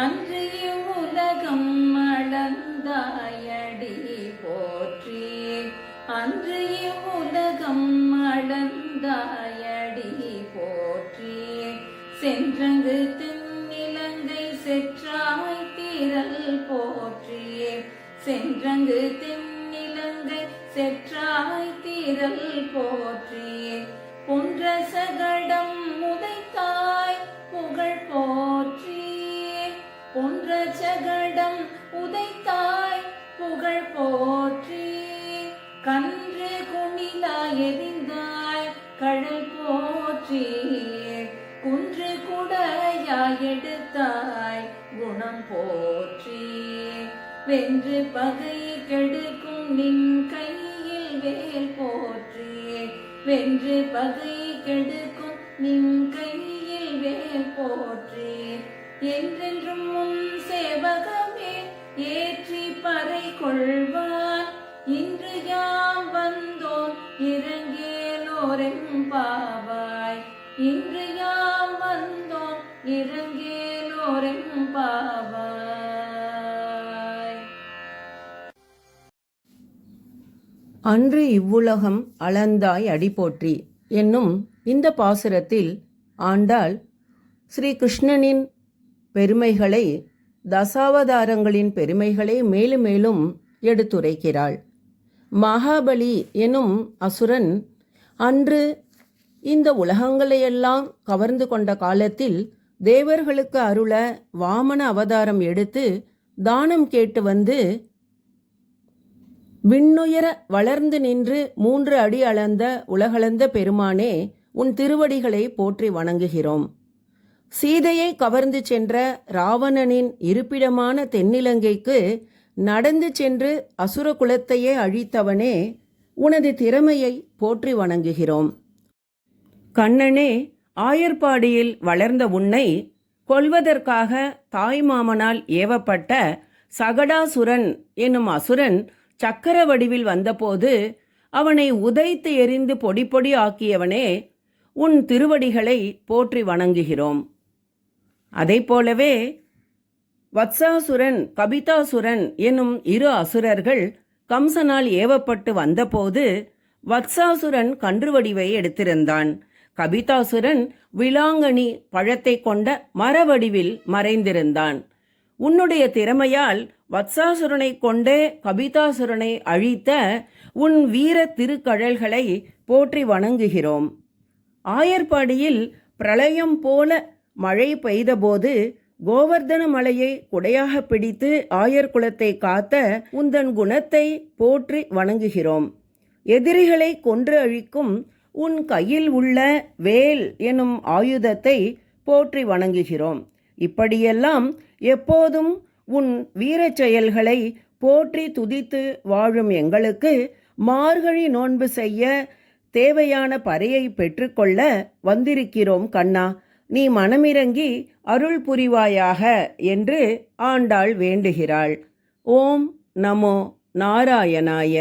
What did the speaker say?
அன்று இவ்வுலகம் அளந்தாயடி போற்றி. அன்று இவ்வுலகம் அளந்தாயடி போற்றி. சென்றங்கு தென்னிலங்கை செற்றாய் திரள் போற்றி. சென்றங்கு தென்னிலங்கை செற்றாய் திரள் போற்றி. பொன்ற சகடம் உதைத்தாய் புகழ் போற்றி. பொன்ற சகடம் உதைத்தாய் புகழ் போற்றி. கன்று குணிலாய் எரிந்தாய் கடல் போற்றி. குன்று குடையாய் எடுத்தாய் குணம் போற்றி. வென்று பகை கெடுக்கும் நின் கையில் வேல் போற்றி. வென்று பகை கெடுக்கும் நின் கையில் வேல் போற்றி. என்றென்றும் உன் சேவகமே ஏற்றி பறை கொள்வான். இன்று யாம் வந்தோம் இறங்கேலோரெம்பாவாய். இன்று யாம் வந்தோம் இறங்கேலோரெம்பாவாய். அன்று இவ்வுலகம் அளந்தாய் அடி போற்றி என்னும் இந்த பாசுரத்தில் ஆண்டாள் ஸ்ரீ கிருஷ்ணனின் பெருமைகளை, தசாவதாரங்களின் பெருமைகளை மேலும் மேலும் எடுத்துரைக்கிறாள். மகாபலி எனும் அசுரன் அன்று இந்த உலகங்களையெல்லாம் கவர்ந்து கொண்ட காலத்தில் தேவர்களுக்கு அருள வாமன அவதாரம் எடுத்து தானம் கேட்டு வந்து விண்ணுயர வளர்ந்து நின்று 3 அடி அளந்த உலகளந்த பெருமானே, உன் திருவடிகளை போற்றி வணங்குகிறோம். சீதையை கவர்ந்து சென்ற ராவணனின் இருப்பிடமான தென்னிலங்கைக்கு நடந்து சென்று அசுர குலத்தையே அழித்தவனே, உனது திறமையை போற்றி வணங்குகிறோம். கண்ணனே, ஆயர்பாடியில் வளர்ந்த உன்னை கொல்வதற்காக தாய்மாமனால் ஏவப்பட்ட சகடாசுரன் என்னும் அசுரன் சக்கர வடிவில் வந்தபோது அவனை உதைத்து எறிந்து பொடி பொடி ஆக்கியவனே, உன் திருவடிகளை போற்றி வணங்குகிறோம். அதை போலவே வத்சாசுரன், கபிதாசுரன் என்னும் 2 அசுரர்கள் கம்சனால் ஏவப்பட்டு வந்தபோது வத்சாசுரன் கன்று வடிவை எடுத்திருந்தான். கபிதாசுரன் விலாங்கனி பழத்தை கொண்ட மரவடிவில் மறைந்திருந்தான். உன்னுடைய திறமையால் வத்சாசுரனை கொண்டே கபிதாசுரனை அழித்த உன் வீர திருக்கழல்களை போற்றி வணங்குகிறோம். ஆயர்பாடியில் பிரளயம் போல மழை பெய்தபோது கோவர்தன மலையை குடையாக பிடித்து ஆயர்குலத்தை காத்த உந்தன் குணத்தை போற்றி வணங்குகிறோம். எதிரிகளை கொன்று அழிக்கும் உன் கையில் உள்ள வேல் எனும் ஆயுதத்தை போற்றி வணங்குகிறோம். இப்படியெல்லாம் எப்போதும் உன் வீரச் செயல்களை போற்றி துதித்து வாழும் எங்களுக்கு மார்கழி நோன்பு செய்ய தேவையான பறையை பெற்றுக்கொள்ள வந்திருக்கிறோம் கண்ணா. நீ மனமிறங்கி அருள் புரிவாயாக என்று ஆண்டாள் வேண்டுகிறாள். ஓம் நமோ நாராயணாய.